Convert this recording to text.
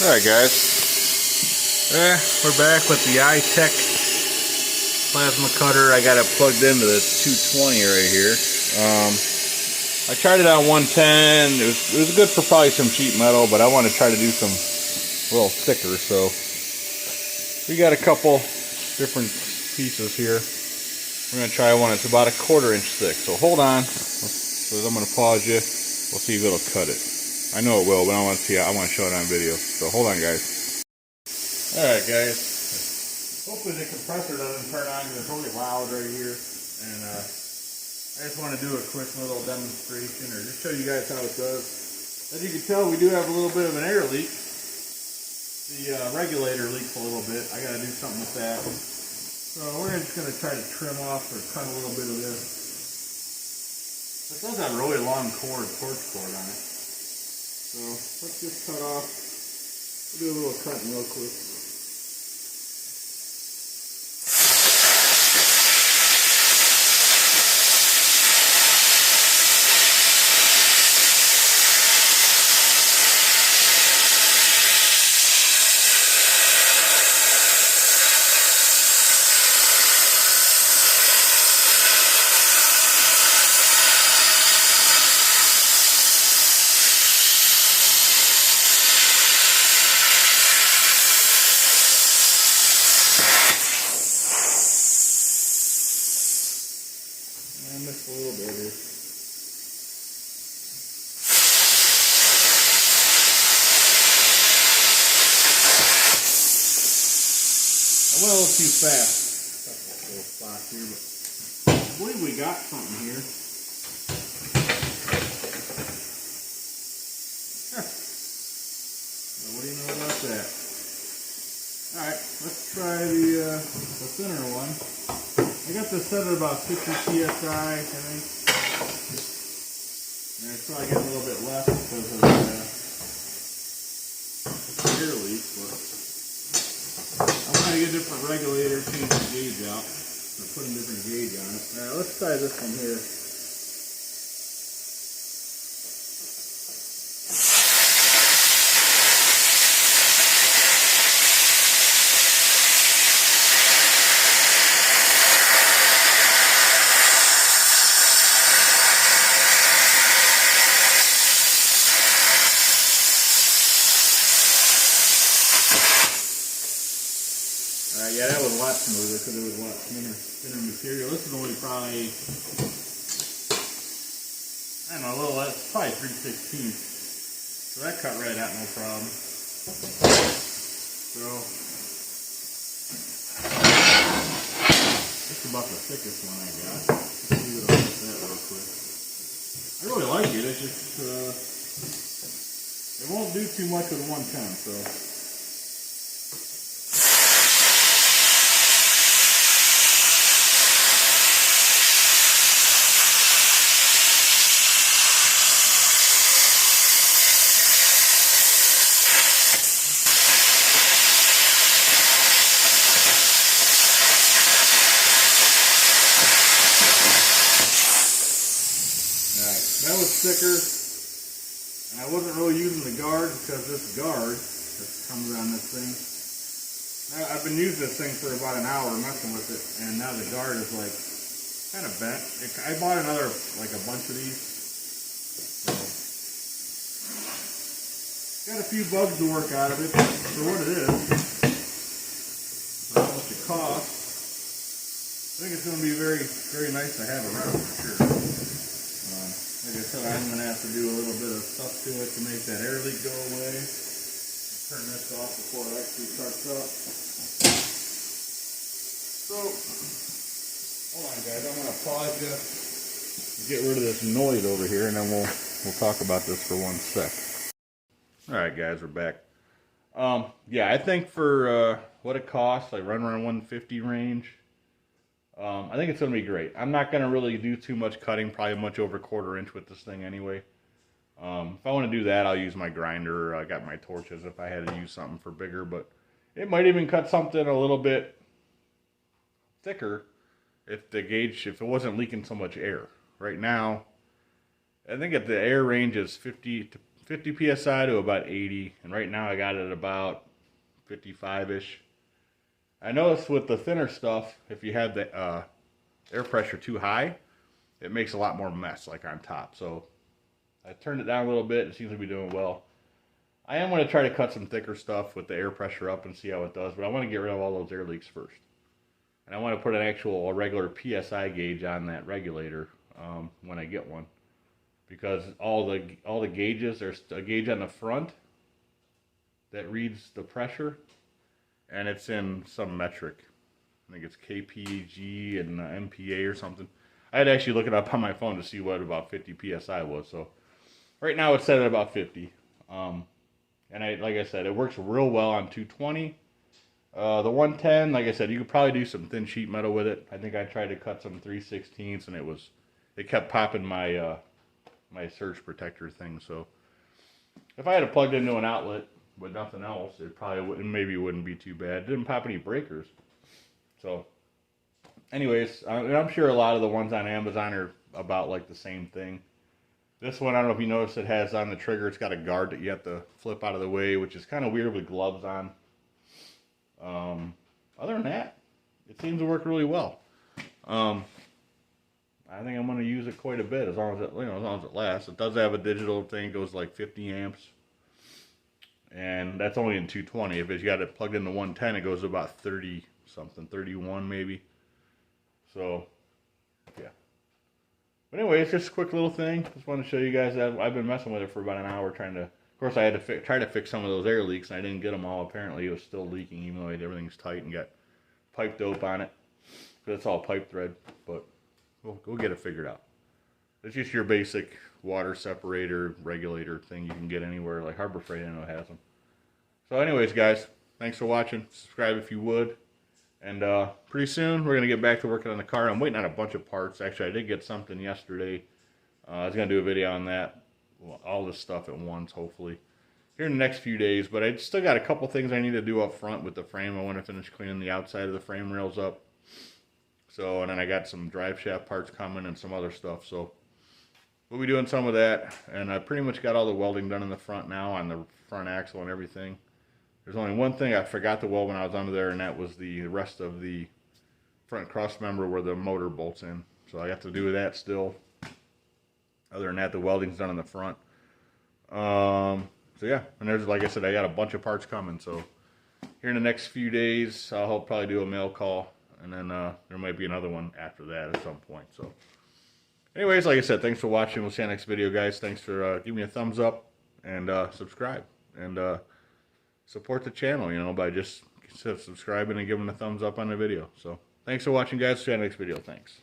Alright guys, we're back with the iTech plasma cutter. I got it plugged into this 220 right here. I tried it on 110. It was good for probably some cheap metal, but I want to try to do some a little thicker. So we got a couple different pieces here. We're going to try one that's about a 1/4 inch thick. So hold on. So I'm going to pause you. We'll see if it'll cut it. I know it will, but I want to see. I want to show it on video. So hold on, guys. All right, guys. Hopefully the compressor doesn't turn on because it's really loud right here. And I just want to do a quick little demonstration, or just show you guys how it does. As you can tell, we do have a little bit of an air leak. The regulator leaks a little bit. I got to do something with that. So we're just going to try to trim off or cut a little bit of this. It does have a really long torch cord on it. So let's just cut off, we'll do a little cutting real quick. I missed a little bit here. I went a little too fast. Got a little spot here, but I believe we got something here. So what do you know about that? Alright, let's try the thinner one. I got this set at about 50 psi, I think. And it's probably getting a little bit less because of the air leak. But I'm going to get a different regulator, change the gauge out, or put a different gauge on it. Alright, let's try this one here. Yeah, that was a lot smoother because it was a lot thinner material. This is only probably, I don't know, a little less, probably 3/16. So that cut right out, no problem. So, this is about the thickest one I got. Let's see what I'll put that real quick. I really like it. It's just, it won't do too much with 110, so. That was thicker, and I wasn't really using the guard because this guard that comes on this thing, I've been using this thing for about an hour messing with it, and now the guard is like kind of bent. I bought another, like a bunch of these, so got a few bugs to work out of it for what it is, for how much it costs. I think it's going to be very, very nice to have around for sure. Like I said, I'm going to have to do a little bit of stuff to it to make that air leak go away. I'll turn this off before it actually starts up. So, hold on guys, I'm going to pause you, get rid of this noise over here, and then we'll talk about this for 1 sec. Alright guys, we're back. Yeah, I think for what it costs, like right around 150 range, I think it's going to be great. I'm not going to really do too much cutting, probably much over 1/4 inch with this thing anyway. If I want to do that, I'll use my grinder. I got my torches if I had to use something for bigger, but it might even cut something a little bit thicker if the gauge, if it wasn't leaking so much air. Right now, I think the air range is 50 to 50 psi to about 80, and right now I got it at about 55-ish. I noticed with the thinner stuff, if you have the air pressure too high, it makes a lot more mess, like on top. So I turned it down a little bit. It seems to be doing well. I am going to try to cut some thicker stuff with the air pressure up and see how it does, but I want to get rid of all those air leaks first. And I want to put a regular PSI gauge on that regulator when I get one, because all the gauges, there's a gauge on the front that reads the pressure, and it's in some metric. I think it's kpg and MPa or something. I had to actually look it up on my phone to see what about 50 psi was. So right now it's set at about 50. And like I said, it works real well on 220. The 110, like I said, you could probably do some thin sheet metal with it. I think I tried to cut some 3/16, and it kept popping my my surge protector thing. So if I had it plugged into an outlet with nothing else, it probably wouldn't be too bad. It didn't pop any breakers. So anyways, I'm sure a lot of the ones on Amazon are about like the same thing. This one, I don't know if you noticed, it has on the trigger, it's got a guard that you have to flip out of the way, which is kind of weird with gloves on. Other than that, it seems to work really well. I think I'm going to use it quite a bit as long as it lasts. It does have a digital thing, goes like 50 amps. And that's only in 220. If it's got it plugged into 110, it goes about 30 something, 31 maybe. So, yeah. But anyway, it's just a quick little thing. Just wanted to show you guys that I've been messing with it for about an hour trying to... Of course, I had to try to fix some of those air leaks, and I didn't get them all. Apparently, it was still leaking, even though everything's tight and got pipe dope on it. Because it's all pipe thread, but we'll get it figured out. It's just your basic water separator, regulator thing you can get anywhere. Like Harbor Freight, I know, has them. So anyways, guys, thanks for watching. Subscribe if you would. And pretty soon, we're going to get back to working on the car. I'm waiting on a bunch of parts. Actually, I did get something yesterday. I was going to do a video on that. Well, all this stuff at once, hopefully, here in the next few days. But I still got a couple things I need to do up front with the frame. I want to finish cleaning the outside of the frame rails up. So, and then I got some drive shaft parts coming and some other stuff. So we'll be doing some of that. And I pretty much got all the welding done in the front now on the front axle and everything. There's only one thing I forgot to weld when I was under there, and that was the rest of the front cross member where the motor bolts in. So I have to do that still. Other than that, the welding's done in the front. So yeah, and there's, like I said, I got a bunch of parts coming. So here in the next few days, I'll probably do a mail call, and then there might be another one after that at some point. So anyways, like I said, thanks for watching. We'll see you next video, guys. Thanks for giving me a thumbs up and subscribe. And support the channel, by just subscribing and giving a thumbs up on the video. So thanks for watching, guys. See you next video. Thanks.